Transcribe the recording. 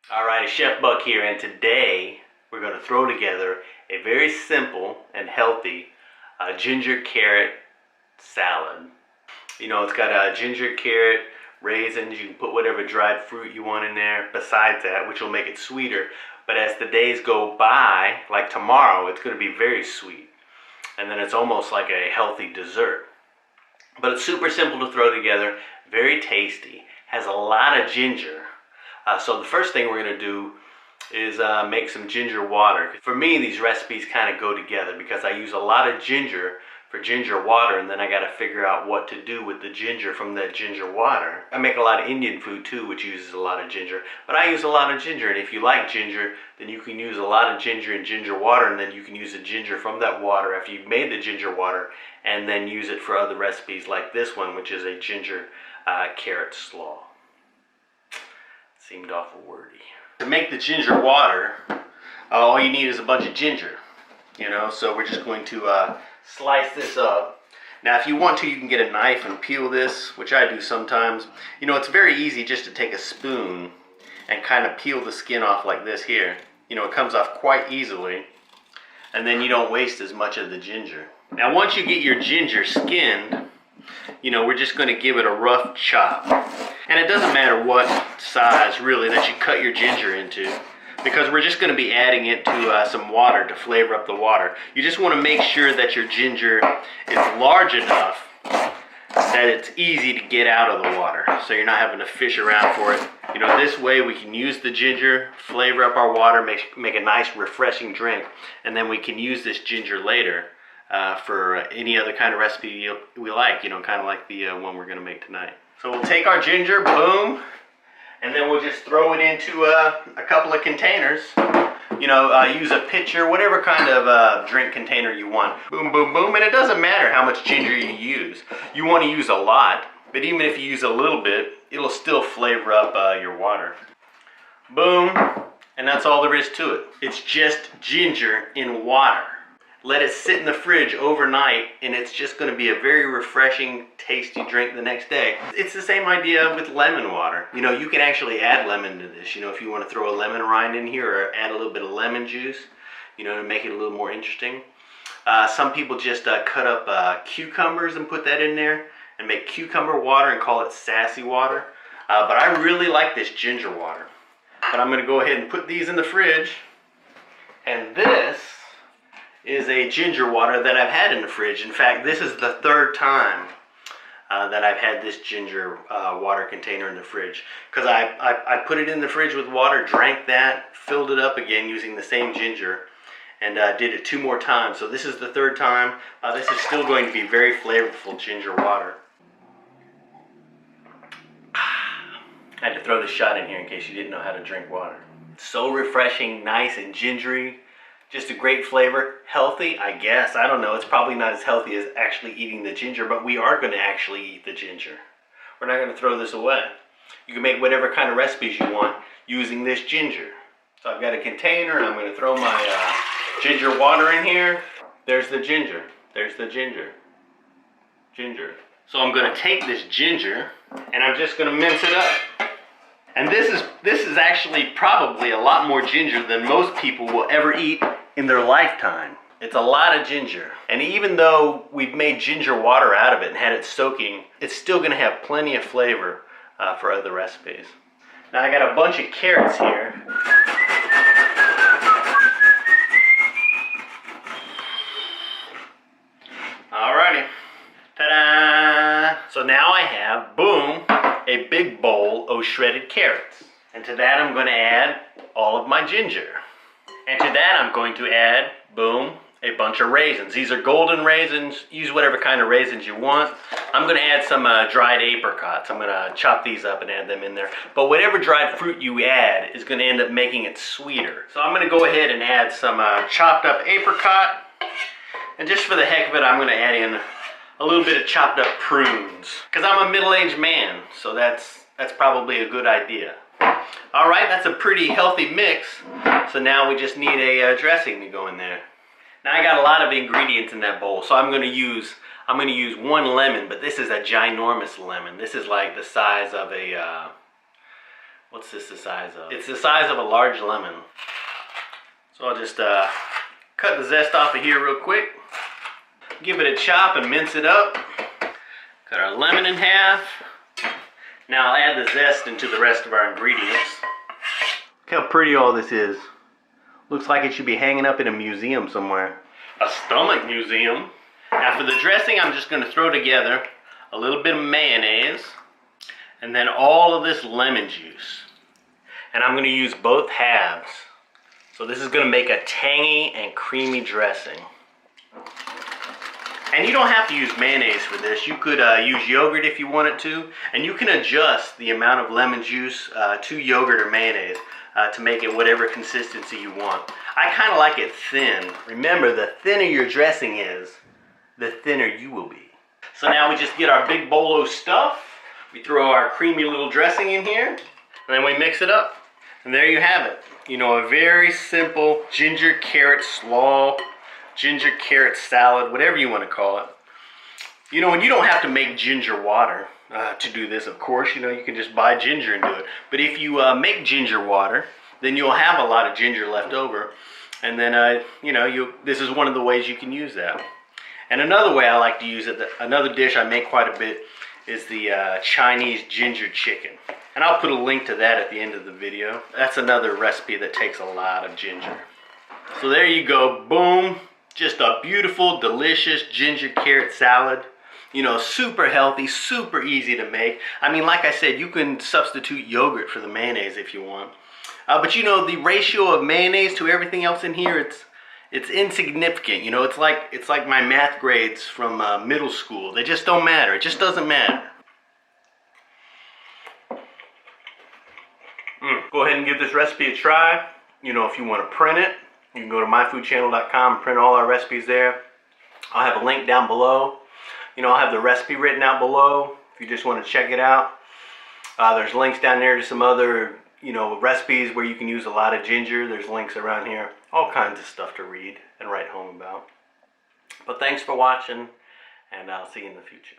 Alright, Chef Buck here, and today we're going to throw together a very simple and healthy ginger carrot salad. You know, it's got ginger, carrot, raisins. You can put whatever dried fruit you want in there besides that, which will make it sweeter. But as the days go by, like tomorrow, it's going to be very sweet. And then it's almost like a healthy dessert. But it's super simple to throw together, very tasty, has a lot of ginger. So the first thing we're going to do is make some ginger water. For me, these recipes kind of go together because I use a lot of ginger for ginger water, and then I got to figure out what to do with the ginger from that ginger water. I make a lot of Indian food too, which uses a lot of ginger, but I use a lot of ginger, and if you like ginger, then you can use a lot of ginger in ginger water, and then you can use the ginger from that water after you've made the ginger water, and then use it for other recipes like this one, which is a ginger carrot slaw. Seemed awful wordy. To make the ginger water, all you need is a bunch of ginger, you know, so we're just going to slice this up. Now if you want to, you can get a knife and peel this, which I do sometimes. You know, it's very easy just to take a spoon and kind of peel the skin off like this here. You know, it comes off quite easily, and then you don't waste as much of the ginger. Now once you get your ginger skinned, you know, we're just going to give it a rough chop. And it doesn't matter what size, really, that you cut your ginger into, because we're just going to be adding it to some water to flavor up the water. You just want to make sure that your ginger is large enough that it's easy to get out of the water, so you're not having to fish around for it. You know, this way we can use the ginger, flavor up our water, make a nice refreshing drink, and then we can use this ginger later for any other kind of recipe we like, you know, kind of like the one we're going to make tonight. So we'll take our ginger, boom, and then we'll just throw it into a couple of containers. You know, use a pitcher, whatever kind of drink container you want. Boom, boom, boom, and it doesn't matter how much ginger you use. You want to use a lot, but even if you use a little bit, it'll still flavor up your water. Boom, and that's all there is to it. It's just ginger in water. Let it sit in the fridge overnight, and it's just going to be a very refreshing, tasty drink the next day. It's the same idea with lemon water. You know, you can actually add lemon to this. You know, if you want to throw a lemon rind in here or add a little bit of lemon juice, you know, to make it a little more interesting. Some people just cut up cucumbers and put that in there and make cucumber water and call it sassy water. But I really like this ginger water. But I'm going to go ahead and put these in the fridge. And this is a ginger water that I've had in the fridge. In fact, this is the third time that I've had this ginger water container in the fridge. Because I put it in the fridge with water, drank that, filled it up again using the same ginger, and did it 2 more times. So this is the third time. This is still going to be very flavorful ginger water. I had to throw this shot in here in case you didn't know how to drink water. It's so refreshing, nice and gingery. Just a great flavor. Healthy, I guess. I don't know. It's probably not as healthy as actually eating the ginger, but we are going to actually eat the ginger. We're not going to throw this away. You can make whatever kind of recipes you want using this ginger. So I've got a container, and I'm going to throw my ginger water in here. There's the ginger. There's the ginger. Ginger. So I'm going to take this ginger, and I'm just going to mince it up. And this is actually probably a lot more ginger than most people will ever eat in their lifetime. It's a lot of ginger. And even though we've made ginger water out of it and had it soaking, it's still going to have plenty of flavor for other recipes. Now I got a bunch of carrots here. Alrighty. Ta-da! So now I have, boom, a big bowl of shredded carrots. And to that I'm going to add all of my ginger. And to that I'm going to add, boom, a bunch of raisins. These are golden raisins. Use whatever kind of raisins you want. I'm going to add some dried apricots. I'm going to chop these up and add them in there. But whatever dried fruit you add is going to end up making it sweeter. So I'm going to go ahead and add some chopped up apricot. And just for the heck of it, I'm going to add in a little bit of chopped up prunes. Because I'm a middle-aged man, so that's probably a good idea. Alright, that's a pretty healthy mix. So now we just need a dressing to go in there. Now I got a lot of ingredients in that bowl, so I'm going to use 1 lemon, but this is a ginormous lemon. This is like the size of a What's this the size of? It's the size of a large lemon. So I'll just cut the zest off of here real quick. Give it a chop and mince it up. Cut our lemon in half. Now I'll add the zest into the rest of our ingredients. Look how pretty all this is. Looks like it should be hanging up in a museum somewhere. A stomach museum. Now for the dressing, I'm just going to throw together a little bit of mayonnaise and then all of this lemon juice. And I'm going to use both halves. So this is going to make a tangy and creamy dressing. And you don't have to use mayonnaise for this. You could use yogurt if you wanted to. And you can adjust the amount of lemon juice to yogurt or mayonnaise to make it whatever consistency you want. I kind of like it thin. Remember, the thinner your dressing is, the thinner you will be. So now we just get our big bowl of stuff. We throw our creamy little dressing in here. And then we mix it up. And there you have it. You know, a very simple ginger carrot slaw, ginger carrot salad, whatever you want to call it. You know, and you don't have to make ginger water to do this, of course. You know, you can just buy ginger and do it. But if you make ginger water, then you'll have a lot of ginger left over. And then, you know, this is one of the ways you can use that. And another way I like to use it, another dish I make quite a bit, is the Chinese ginger chicken. And I'll put a link to that at the end of the video. That's another recipe that takes a lot of ginger. So there you go, boom. Just a beautiful, delicious ginger carrot salad. You know, super healthy, super easy to make. I mean, like I said, you can substitute yogurt for the mayonnaise if you want. But you know, the ratio of mayonnaise to everything else in here, it's insignificant. You know, it's like my math grades from middle school. They just don't matter. It just doesn't matter. Go ahead and give this recipe a try. You know, if you want to print it, you can go to myfoodchannel.com and print all our recipes there. I'll have a link down below. You know, I'll have the recipe written out below if you just want to check it out. There's links down there to some other, you know, recipes where you can use a lot of ginger. There's links around here. All kinds of stuff to read and write home about. But thanks for watching, and I'll see you in the future.